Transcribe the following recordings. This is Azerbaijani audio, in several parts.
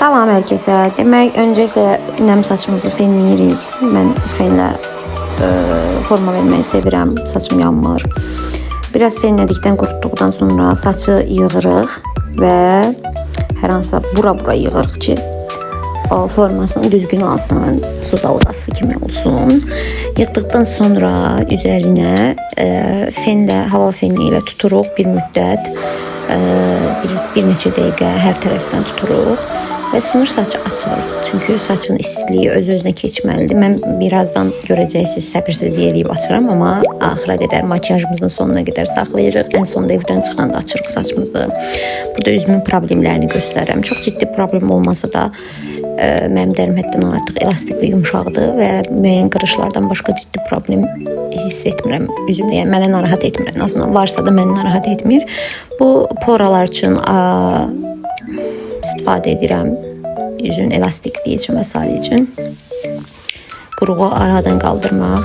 Salam hər kəsə. Demək, öncəliklə nəm saçımızı fenləyirik. Mən fenlə forma verməyi sevirəm. Saçım yanmır. Biraz fenlədikdən, qurutduqdan sonra saçı yığırıq və hər hansısa bura yığırıq ki, o formasını düzgün alsın, su dalğası kimi olsun. Yığdıqdan sonra üzərinə fenlə, hava feni ilə tuturuq bir müddət. Bir neçə dəqiqə hər tərəfdən tuturuq və sonra saçı açırıq. Çünki saçın istiliyi öz-özünə keçməlidir. Mən birazdan görəcəksiniz, səbirsizlik eləyib açıram, amma axıra qədər, makiyajımızın sonuna qədər saxlayırıq. Ən sonda evdən çıxanda açırıq saçımızı. Burada üzümün problemlərini göstərirəm. Çox ciddi problem olmasa da mənim dərim həddən artıq elastik və yumşaqdır və müəyyən qırışlardan başqa ciddi problem hiss etmirəm üzümdə. Yəni mənə narahat etmir. En azından varsa da məni narahat etmir. Bu poralar üçün istifadə edirəm. Üzün elastikliyi üçün və s. üçün. Quruğu aradan qaldırmaq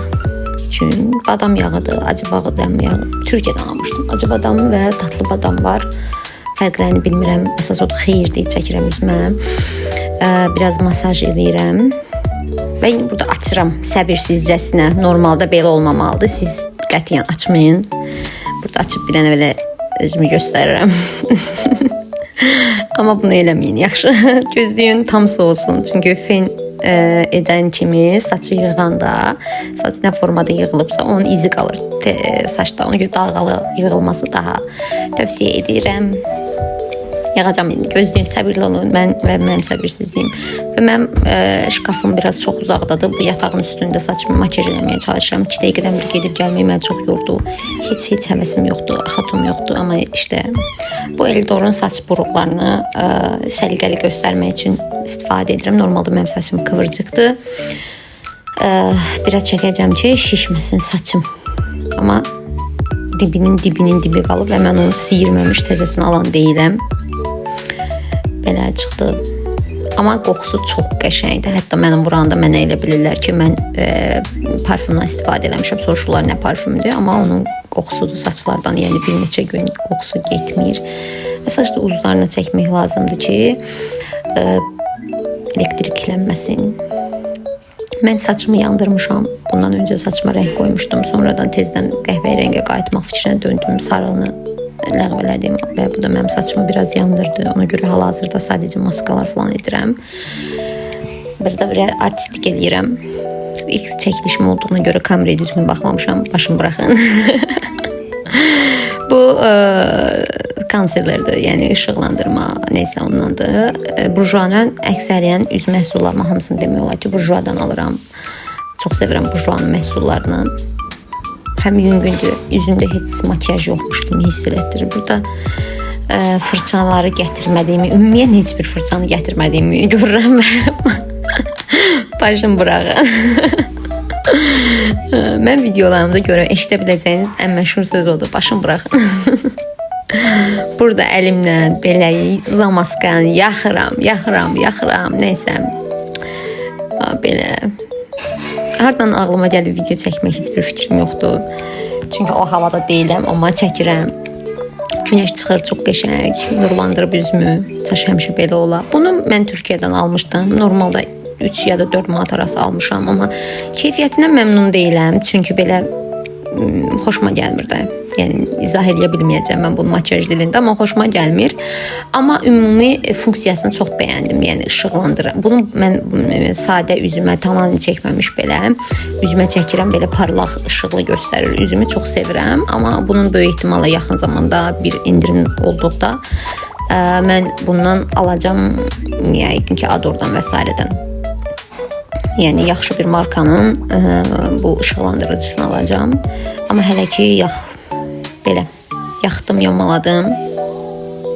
üçün badam yağıdır, acı badam yağı. Türkiyədən almışdım. Acı badam və tatlı badam var. Fərqlərini bilmirəm. Əsas odur xeyirdir, çəkirəm üzümə. Biraz masaj edirəm. Və indi burada açıram səbirsizcəsinə. Normalda belə olmamalıdır. Siz qətiyyən açmayın. Burada açıb bir dənə belə özümü göstərirəm. Amma bunu eləməyin, yaxşı. Gözləyin tam soğusun. Çünki fen edən kimi saçı yığanda, saç nə formada yığılıbsa onun izi qalır saçda. Ona görə dalğalı yığılması daha tövsiyə edirəm. Yağacam indi. Gözləyin, səbirli olun. Mənim səbirsizliyim. Və mənim şkafım biraz çox uzaqdadır. Bu yatağın üstündə saçımı makiyaj eləməyə çalışıram. 2 dəqiqədən bir gedib gəlmək məni çox yordu. Heç həvəsim yoxdur, axatım yoxdur. Amma işte bu Eldor'un saç buruqlarını səliqəli göstərmək üçün istifadə edirəm. Normalda mənim saçım kıvırcıqdır. Biraz çəkəcəm ki, şişməsin saçım. Amma dibinin dibi qalıb və mən onu siyirməmiş təzəsini alan deyiləm. Belə çıxdı. Amma qoxusu çox qəşəngdir. Hətta mənim vuranda mənə elə bilirlər ki, mən parfümdən istifadə eləmişəm. Soruşurlar nə parfümdür, amma onun qoxusudur saçlardan. Yəni bir neçə gün qoxusu getmir. Və saçda uzlarına çəkmək lazımdır ki, elektriklənməsin. Mən saçımı yandırmışam. Bundan öncə saçıma rəng qoymuşdum. Sonradan tezdən qəhvəyi rəngə qayıtmaq fikrinə döndüm. Sarını ləğv elədim və bu da mənim saçımı biraz yandırdı. Ona görə hal-hazırda sadəcə maskalar falan edirəm. Burada bir artistik eləyirəm. İlk çəkilişim olduğuna görə kameraya düzgün baxmamışam. Başımı buraxın. Bu konserlərdir, yəni işıqlandırma, neysə ondandır. Burjuanın əksəriyyən üz məhsullarımı hamısını demək olar ki, burjuadan alıram. Çox sevirəm burjuanın məhsullarını. Həm yüngüldür, üzündə heç makiyaj yoxmuş kimi hiss elətdirir. Burada fırçaları gətirmədiyimi, ümumiyyən heç bir fırçanı gətirmədiyimi görürəm. Başım buraxın. Mən videolarımda görürəm, eşidə biləcəyiniz ən məşhur söz odur, başım buraxın. Burada əlimlə belə zamaskan yaxıram, neysə. Belə. Hardan ağlıma gəlib video çəkmək heç bir fikrim yoxdur. Çünki o havada deyiləm, amma çəkirəm. Günəş çıxır, çox qəşəng, nurlandırıb üzümü. Saç həmişə belə olar. Bunu mən Türkiyədən almışdım. Normalda 3 ya da 4 manat arası almışam, amma keyfiyyətindən məmnun deyiləm. Çünki belə xoşuma gəlmir də. Yəni izah edə bilməyəcəm mən bunu makiyaj dilində, amma xoşuma gəlmir. Amma ümumi funksiyasını çox bəyəndim. Yəni işıqlandırır. Bunu mən sadə üzümə tamam çəkməmiş belə üzümə çəkirəm, belə parlaq, işıqlı göstərir. Üzümü çox sevirəm, amma bunun böyük ehtimalla yaxın zamanda bir indirim olduqda mən bundan alacağam, yəqin ki Ador'dan və s. Yəni yaxşı bir markanın bu işıqlandırıcısını alacağam. Amma hələ ki belə yaxdım, yomaladım.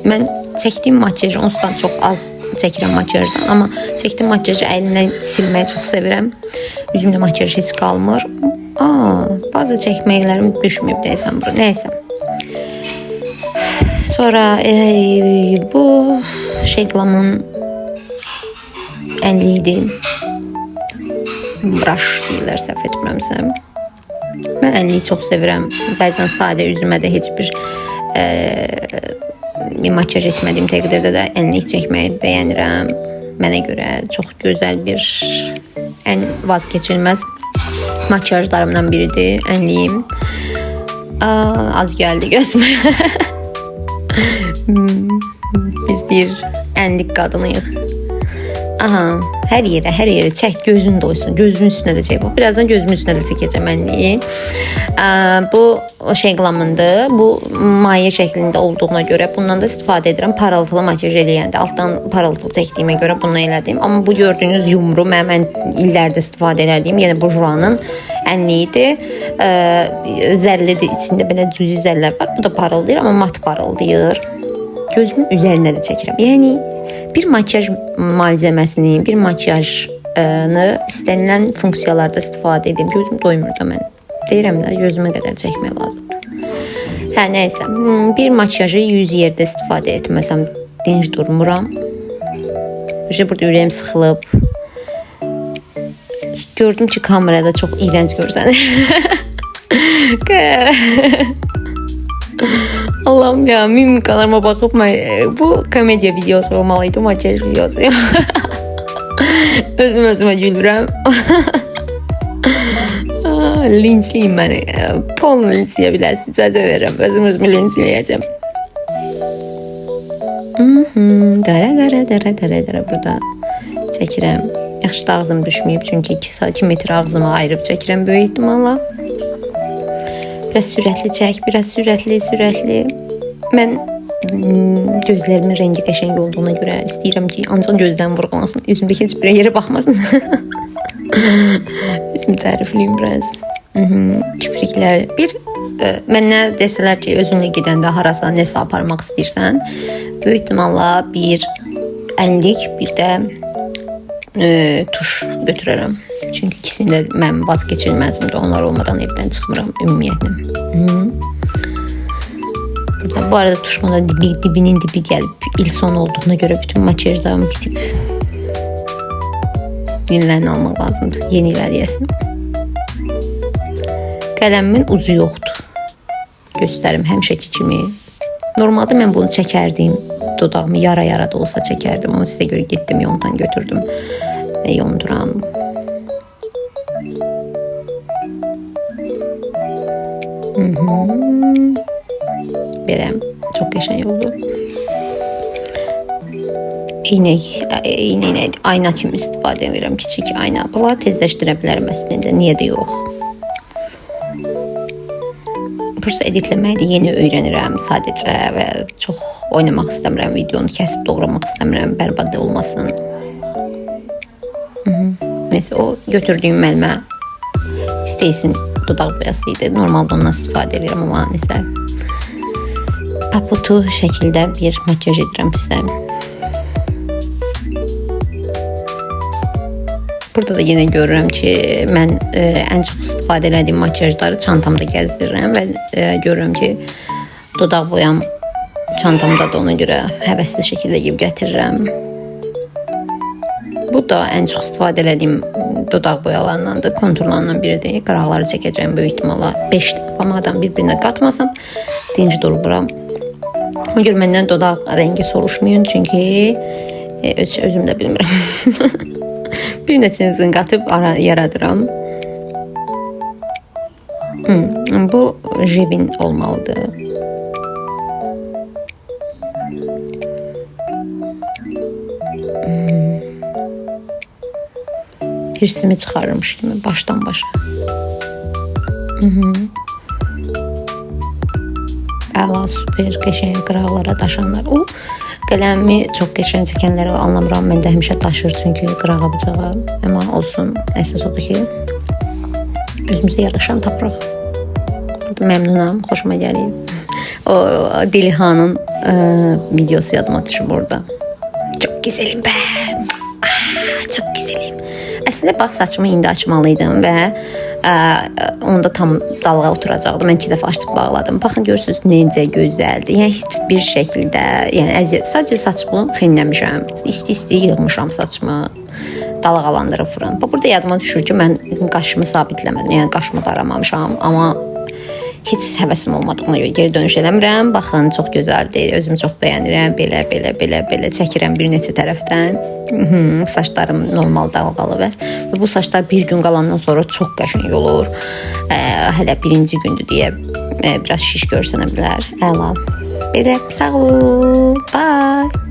Mən çəkdiyim makiyajı onsuzdan çox az çəkirəm makiyajdan, amma çəkdiyim makiyajı əlimlə silməyi çox sevirəm. Üzümdə makiyaj heç qalmır. Bazı çəkməklərim düşməyib deyəsən bura. Nəysə. Sonra bu Şeglamın ənliyidir. Brush deyirlər, səhv etmirəmsə. Mən ənliyi çox sevirəm. Bəzən sadə üzümə də heç bir makiyaj etmədiyim təqdirdə də ənlik çəkməyi bəyənirəm. mənə görə çox gözəl bir, ən vazkeçilməz makyajlarımdan biridir. Ənliyim. Az gəldi gözümə. Biz deyir, ənlik qadınıyıq. Aha, hər yerə çək, gözün doysun. Gözümün üstünə də çək. Bax, birazdan gözümün üstünə də çəkəcəm ənliyi. Bu şey qlamındır. Bu maye şəklində olduğuna görə bundan da istifadə edirəm. Parıltılı makyaj eləyəndə. Altdan parıltılı çəkdiyimə görə bunu elədim. Amma bu gördüyünüz yumru mən illərdə istifadə elədiyim, yəni Bourjois'ın ənliyidir. Zərlidir, içində belə cüzi zərlər var. Bu da parıldayır, amma mat parıldayır. Gözümün üzərinə də çəkirəm. Yəni bir makyaj malzeməsini, bir makyajını istənilən funksiyalarda istifadə edim. Gözüm doymur da mən. Deyirəm də gözümə qədər çəkmək lazımdır. Hə, nəysə. Bir makyajı 100 yerdə istifadə etməsəm dinc durmuram. Burada ürəyim sıxılıb. Gördüm ki, kamerada çox iyrənc görsənir. Allah'ım ya, mimikalarıma bakıp bu komediya videosu olmalıydı, makyaj videosu. Özüme gülürəm. Linçliyim beni. Pol linçləyə bilərsiniz, icazə verirəm. Özümü linçləyəcəm. Dara burada çəkirəm. Yaxşı da ağzım düşməyib, çünki 2 metr ağzımı ayırıb çəkirəm böyük ehtimalla. Biraz sürətli çək, biraz sürətli. Mən gözlərimin rəngi qəşəng olduğuna görə istəyirəm ki, ancaq gözlərim vurğulansın. Üzümdəki heç bir yerə baxmasın. Üzümü tərifliyim biraz. Kipriklər. Mənə desələr ki, özünlə gedəndə harasa nəsə aparmaq istəyirsən, böyük ehtimalla bir ənlik, bir də tuş götürərəm. Çünki ikisində mən vazkeçilməzimdir. Onlar olmadan evdən çıxmıram ümumiyyətlə. Burada bu arada tuşmada dibinin dibi gəlib. İl sonu olduğuna görə bütün makyajlarım bitib. Yenilərini almaq lazımdır. Yeniləri yesin. Qələmimin ucu yoxdur. Göstərim həmişəki kimi. Normalda mən bunu çəkərdim. Dodağımı yara da olsa çəkərdim. Amma sizə görə getdim, yondan götürdüm. Və yonduram. Belə çox qəşəng oldu. İynək, ayna kimi istifadə edirəm, kiçik ayna. Bunları tezləşdirə bilərəm əslində, niyə də yox. Bursa editləməyi də yeni öyrənirəm sadəcə və çox oynamaq istəmirəm, videonu kəsib doğramaq istəmirəm, bərbad olmasın. Neysə, o götürdüyüm məlmə istəysin dodaq boyası idi. Normalda ondan istifadə edirəm, amma nəsə paputu şəkildə bir makyaj edirəm sizə. Burada da yenə görürəm ki, mən ən çox istifadə etdiyim makyajları çantamda gəzdirirəm və görürəm ki, dodaq boyam çantamda da, ona görə həvəsli şəkildə yeyib gətirirəm. Bu da ən çox istifadə etdiyim dodaq boyalarındandır, konturlarından biridir. Qıraqları çəkəcəm böyük ehtimalla 5 pamadan bir-birinə qatmasam dinc durmuram. Ona görə məndən dodaq rəngi soruşmayın, çünki özüm də bilmirəm. Bir neçəsini qatıb yaradıram. Bu jibin olmalıdır. Hirsimi çıxarırmış kimi başdan başa. Əla, super, qəşəng qıraqlara daşanlar. O qələmi çox qəşəng çəkənləri anlamıram. Məndə həmişə daşır, çünki qırağa bucağa. Amma olsun, əsas odur ki, özümüzə yaraşan tapırıq. Məmnunam, xoşuma gəlib. O Dilihanın videosu yadıma düşüb orada. Çox güzelim bəm. Çox güzelim. Əslində bas saçımı indi açmalıydım və onda tam dalğa oturacaqdı. Mən 2 dəfə açıb bağladım. Baxın, görürsünüz necə gözəldir. Yəni heç bir şəkildə, yəni əziyyət, sadəcə saçımı fenləmişəm. İsti yığmışam saçımı. Dalğalandırıram. Bax, burada yadıma düşür ki, mən qaşımı sabitləmədim. Yəni qaşımı daramamışam, amma heç həvəsim olmadığına görə geri dönüş eləmirəm. Baxın, çox gözəldir. Özümü çox bəyənirəm. Belə çəkirəm bir neçə tərəfdən. Saçlarım normal dalğalı və bu saçlar bir gün qalandan sonra çox qəşəng olur. Hələ birinci gündür deyə biraz şiş görsənə bilər. Əla. Belə, sağ olun. Bye.